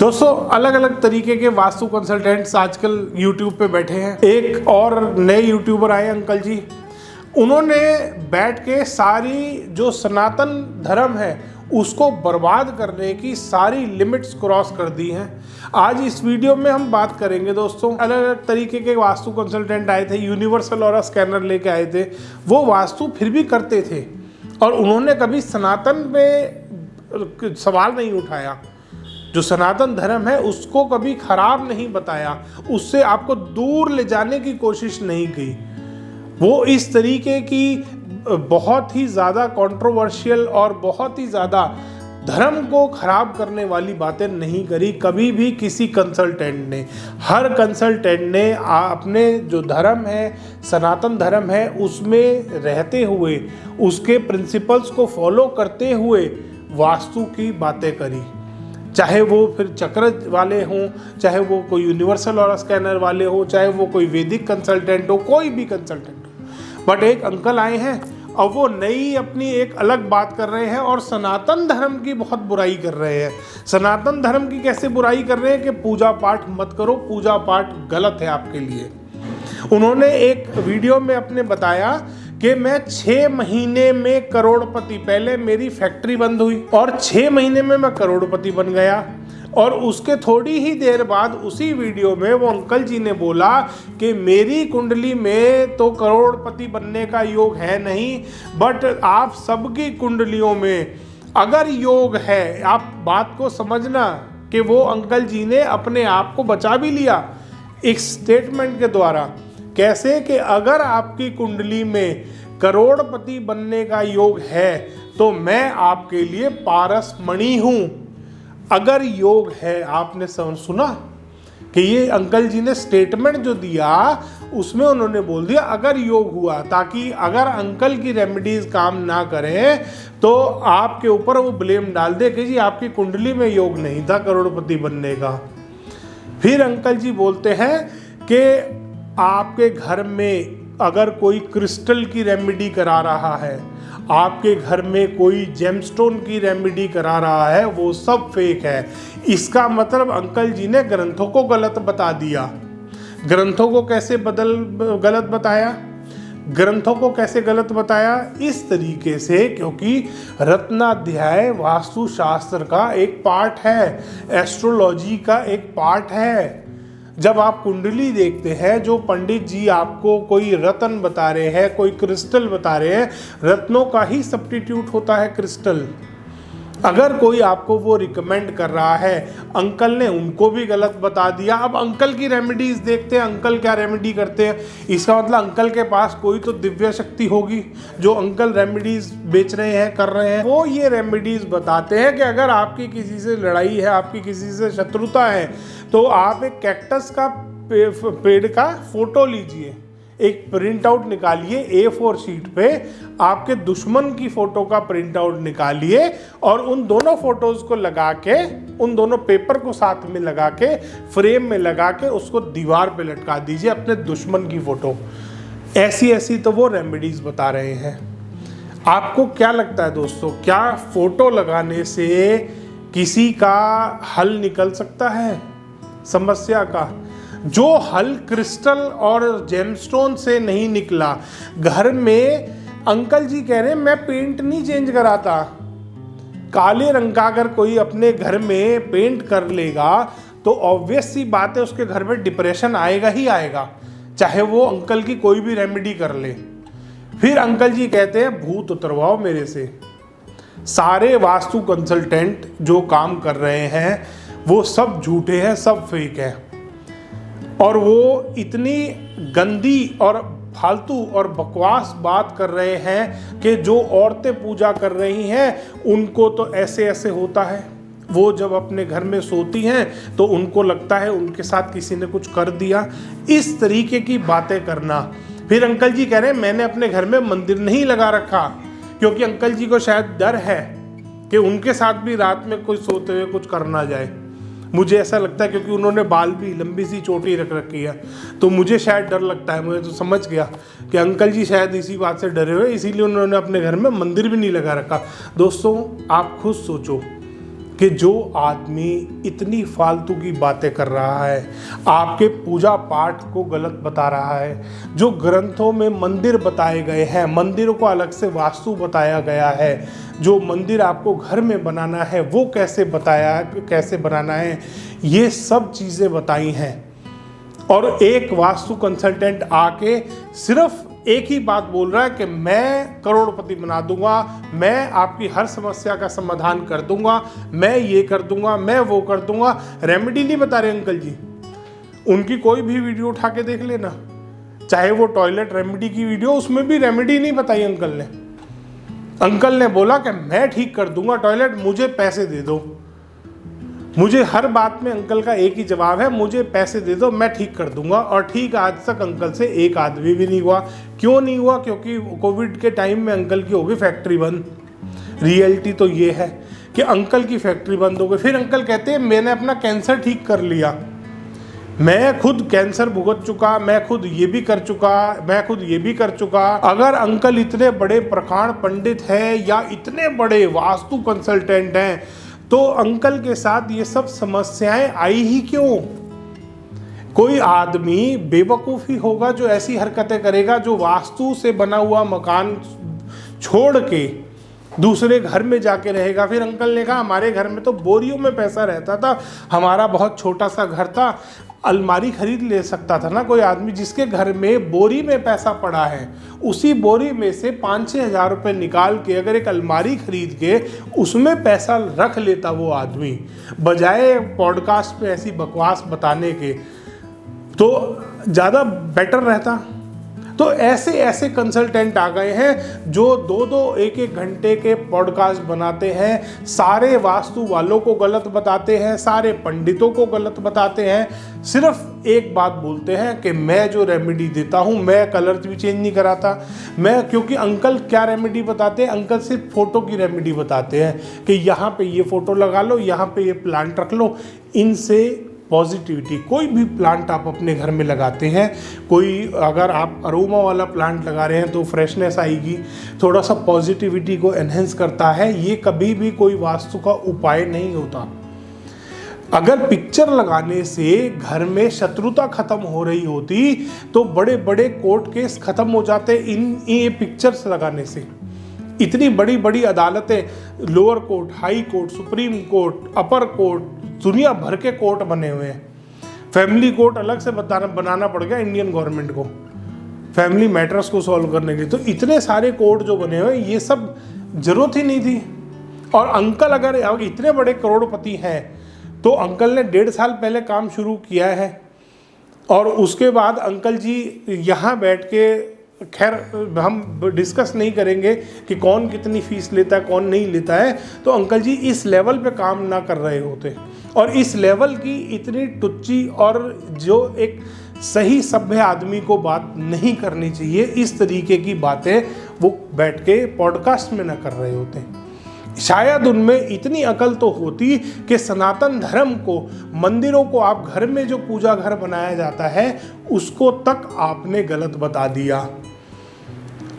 दोस्तों अलग अलग तरीके के वास्तु कंसल्टेंट्स आजकल यूट्यूब पे बैठे हैं। एक और नए यूट्यूबर आए अंकल जी, उन्होंने बैठ के सारी जो सनातन धर्म है उसको बर्बाद करने की सारी लिमिट्स क्रॉस कर दी हैं। आज इस वीडियो में हम बात करेंगे दोस्तों, अलग अलग तरीके के वास्तु कंसल्टेंट आए थे, यूनिवर्सल ऑरा स्कैनर लेके आए थे। वो वास्तु फिर भी करते थे और उन्होंने कभी सनातन पे सवाल नहीं उठाया। जो सनातन धर्म है उसको कभी खराब नहीं बताया, उससे आपको दूर ले जाने की कोशिश नहीं की। वो इस तरीके की बहुत ही ज़्यादा कंट्रोवर्शियल और बहुत ही ज़्यादा धर्म को खराब करने वाली बातें नहीं करी कभी भी किसी कंसल्टेंट ने। हर कंसल्टेंट ने अपने जो धर्म है, सनातन धर्म है, उसमें रहते हुए, उसके प्रिंसिपल्स को फॉलो करते हुए वास्तु की बातें करी। चाहे वो फिर चक्र वाले हों, चाहे वो कोई यूनिवर्सल ऑरा स्कैनर वाले हो, चाहे वो कोई वैदिक कंसल्टेंट हो, कोई भी कंसल्टेंट हो। बट एक अंकल आए हैं और वो नई अपनी एक अलग बात कर रहे हैं और सनातन धर्म की बहुत बुराई कर रहे हैं। सनातन धर्म की कैसे बुराई कर रहे हैं कि पूजा पाठ मत करो, पूजा पाठ गलत है आपके लिए। उन्होंने एक वीडियो में अपने बताया कि मैं 6 महीने में करोड़पति, पहले मेरी फैक्ट्री बंद हुई और 6 महीने में मैं करोड़पति बन गया। और उसके थोड़ी ही देर बाद उसी वीडियो में वो अंकल जी ने बोला कि मेरी कुंडली में तो करोड़पति बनने का योग है नहीं, बट आप सबकी कुंडलियों में अगर योग है। आप बात को समझना कि वो अंकल जी ने अपने आप को बचा भी लिया एक स्टेटमेंट के द्वारा। कैसे कि अगर आपकी कुंडली में करोड़पति बनने का योग है तो मैं आपके लिए पारस मणि हूँ। अगर योग है, आपने सुना कि ये अंकल जी ने स्टेटमेंट जो दिया उसमें उन्होंने बोल दिया अगर योग हुआ, ताकि अगर अंकल की रेमेडीज काम ना करें तो आपके ऊपर वो ब्लेम डाल दे कि जी आपकी कुंडली में योग नहीं था करोड़पति बनने का। फिर अंकल जी बोलते हैं कि आपके घर में अगर कोई क्रिस्टल की रेमेडी करा रहा है, आपके घर में कोई जेमस्टोन की रेमेडी करा रहा है, वो सब फेक है। इसका मतलब अंकल जी ने ग्रंथों को गलत बता दिया। ग्रंथों को कैसे गलत बताया? ग्रंथों को कैसे गलत बताया? इस तरीके से, क्योंकि रत्नाध्याय वास्तुशास्त्र का एक पार्ट है, एस्ट्रोलॉजी का एक पार्ट है। जब आप कुंडली देखते हैं, जो पंडित जी आपको कोई रत्न बता रहे हैं, कोई क्रिस्टल बता रहे हैं, रत्नों का ही सब्स्टिट्यूट होता है क्रिस्टल। अगर कोई आपको वो रिकमेंड कर रहा है, अंकल ने उनको भी गलत बता दिया। अब अंकल की रेमेडीज देखते हैं, अंकल क्या रेमेडी करते हैं। इसका मतलब अंकल के पास कोई तो दिव्य शक्ति होगी जो अंकल रेमेडीज बेच रहे हैं, कर रहे हैं। वो ये रेमेडीज बताते हैं कि अगर आपकी किसी से लड़ाई है, आपकी किसी से शत्रुता है, तो आप एक कैक्टस का पेड़ का फोटो लीजिए, एक प्रिंट आउट निकालिए A4 शीट पे, आपके दुश्मन की फोटो का प्रिंट आउट निकालिए और उन दोनों फोटोज को लगा के, उन दोनों पेपर को साथ में लगा के, फ्रेम में लगा के उसको दीवार पे लटका दीजिए, अपने दुश्मन की फोटो। ऐसी ऐसी तो वो रेमेडीज बता रहे हैं। आपको क्या लगता है दोस्तों, क्या फोटो लगाने से किसी का हल निकल सकता है समस्या का? जो हल क्रिस्टल और जेमस्टोन से नहीं निकला। घर में अंकल जी कह रहे हैं मैं पेंट नहीं चेंज कराता। काले रंग का अगर कोई अपने घर में पेंट कर लेगा तो ऑब्वियस सी बात है उसके घर में डिप्रेशन आएगा ही आएगा, चाहे वो अंकल की कोई भी रेमेडी कर ले। फिर अंकल जी कहते हैं भूत उतरवाओ मेरे से। सारे वास्तु कंसल्टेंट जो काम कर रहे हैं वो सब झूठे हैं, सब फेक है। और वो इतनी गंदी और फालतू और बकवास बात कर रहे हैं कि जो औरतें पूजा कर रही हैं उनको तो ऐसे ऐसे होता है। वो जब अपने घर में सोती हैं तो उनको लगता है उनके साथ किसी ने कुछ कर दिया। इस तरीके की बातें करना। फिर अंकल जी कह रहे हैं मैंने अपने घर में मंदिर नहीं लगा रखा, क्योंकि अंकल जी को शायद डर है कि उनके साथ भी रात में कोई सोते हुए कुछ कर ना जाए। मुझे ऐसा लगता है क्योंकि उन्होंने बाल भी लंबी सी चोटी रख रखी है, तो मुझे शायद डर लगता है। मुझे तो समझ गया कि अंकल जी शायद इसी बात से डरे हुए, इसीलिए उन्होंने अपने घर में मंदिर भी नहीं लगा रखा। दोस्तों आप खुद सोचो कि जो आदमी इतनी फालतू की बातें कर रहा है, आपके पूजा पाठ को गलत बता रहा है, जो ग्रंथों में मंदिर बताए गए हैं, मंदिरों को अलग से वास्तु बताया गया है, जो मंदिर आपको घर में बनाना है वो कैसे बताया, कैसे बनाना है, ये सब चीज़ें बताई हैं। और एक वास्तु कंसल्टेंट आके सिर्फ एक ही बात बोल रहा है कि मैं करोड़पति बना दूंगा, मैं आपकी हर समस्या का समाधान कर दूंगा, मैं ये कर दूंगा, मैं वो कर दूंगा। रेमेडी नहीं बता रहे अंकल जी। उनकी कोई भी वीडियो उठा के देख लेना, चाहे वो टॉयलेट रेमेडी की वीडियो, उसमें भी रेमेडी नहीं बताई अंकल ने। अंकल ने बोला कि मैं ठीक कर दूंगा टॉयलेट, मुझे पैसे दे दो। मुझे हर बात में अंकल का एक ही जवाब है, मुझे पैसे दे दो, मैं ठीक कर दूंगा। और ठीक आज तक अंकल से एक आदमी भी नहीं हुआ। क्यों नहीं हुआ? क्योंकि कोविड के टाइम में अंकल की हो गई फैक्ट्री बंद। रियलिटी तो ये है कि अंकल की फैक्ट्री बंद हो गई। फिर अंकल कहते हैं मैंने अपना कैंसर ठीक कर लिया, मैं खुद कैंसर भुगत चुका, मैं खुद ये भी कर चुका, मैं खुद ये भी कर चुका। अगर अंकल इतने बड़े प्रकांड पंडित हैं या इतने बड़े वास्तु कंसल्टेंट हैं, तो अंकल के साथ ये सब समस्याएं आई ही क्यों? कोई आदमी बेवकूफ़ ही होगा जो ऐसी हरकतें करेगा, जो वास्तु से बना हुआ मकान छोड़ के दूसरे घर में जाके रहेगा। फिर अंकल ने कहा हमारे घर में तो बोरियों में पैसा रहता था, हमारा बहुत छोटा सा घर था, अलमारी खरीद ले सकता था ना कोई आदमी। जिसके घर में बोरी में पैसा पड़ा है, उसी बोरी में से 5-6 हज़ार रुपये निकाल के अगर एक अलमारी खरीद के उसमें पैसा रख लेता वो आदमी, बजाय पॉडकास्ट पे ऐसी बकवास बताने के, तो ज़्यादा बेटर रहता। तो ऐसे ऐसे कंसल्टेंट आ गए हैं जो 2-2 1-1 घंटे के पॉडकास्ट बनाते हैं, सारे वास्तु वालों को गलत बताते हैं, सारे पंडितों को गलत बताते हैं। सिर्फ एक बात बोलते हैं कि मैं जो रेमेडी देता हूं, मैं कलर भी चेंज नहीं कराता मैं। क्योंकि अंकल क्या रेमेडी बताते हैं? अंकल सिर्फ फोटो की रेमेडी बताते हैं कि यहाँ पे ये फोटो लगा लो, यहाँ पे ये प्लांट रख लो। इनसे पॉजिटिविटी, कोई भी प्लांट आप अपने घर में लगाते हैं, कोई अगर आप अरोमा वाला प्लांट लगा रहे हैं तो फ्रेशनेस आएगी, थोड़ा सा पॉजिटिविटी को एनहेंस करता है। ये कभी भी कोई वास्तु का उपाय नहीं होता। अगर पिक्चर लगाने से घर में शत्रुता खत्म हो रही होती तो बड़े बड़े कोर्ट केस खत्म हो जाते ये पिक्चर्स लगाने से। इतनी बड़ी बड़ी अदालतें, lower court, high court, supreme court, अपर कोर्ट, दुनिया भर के कोर्ट बने हुए हैं। फैमिली कोर्ट अलग से बनाना पड़ गया इंडियन गवर्नमेंट को, फैमिली मैटर्स को सॉल्व करने के लिए। तो इतने सारे कोर्ट जो बने हुए, ये सब जरूरत ही नहीं थी। और अंकल अगर इतने बड़े करोड़पति हैं तो अंकल ने 1.5 साल पहले काम शुरू किया है। और उसके बाद अंकल जी यहाँ बैठ के, खैर हम डिस्कस नहीं करेंगे कि कौन कितनी फीस लेता है कौन नहीं लेता है, तो अंकल जी इस लेवल पे काम ना कर रहे होते। और इस लेवल की इतनी टुच्ची और जो एक सही सभ्य आदमी को बात नहीं करनी चाहिए, इस तरीके की बातें वो बैठ के पॉडकास्ट में ना कर रहे होते। शायद उनमें इतनी अकल तो होती कि सनातन धर्म को, मंदिरों को, आप घर में जो पूजा घर बनाया जाता है उसको तक आपने गलत बता दिया।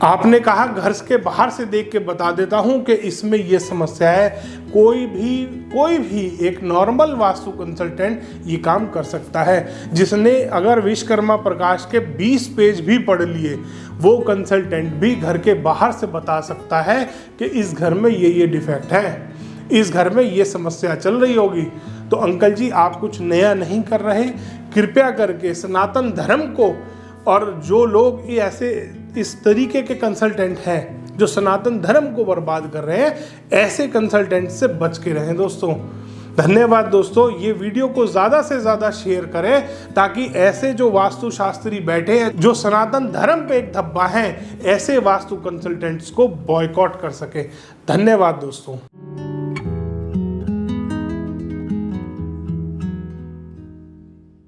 आपने कहा घर के बाहर से देख के बता देता हूं कि इसमें ये समस्या है। कोई भी एक नॉर्मल वास्तु कंसल्टेंट ये काम कर सकता है। जिसने अगर विश्वकर्मा प्रकाश के 20 पेज भी पढ़ लिए, वो कंसल्टेंट भी घर के बाहर से बता सकता है कि इस घर में ये डिफेक्ट है, इस घर में ये समस्या चल रही होगी। तो अंकल जी आप कुछ नया नहीं कर रहे। कृपया करके सनातन धर्म को, और जो लोग ये ऐसे इस तरीके के कंसल्टेंट हैं जो सनातन धर्म को बर्बाद कर रहे हैं, ऐसे कंसल्टेंट से बच के रहें दोस्तों। धन्यवाद दोस्तों। ये वीडियो को ज़्यादा से ज़्यादा शेयर करें ताकि ऐसे जो वास्तु शास्त्री बैठे हैं, जो सनातन धर्म पे एक धब्बा हैं, ऐसे वास्तु कंसल्टेंट्स को बॉयकॉट कर सके। धन्यवाद दोस्तों।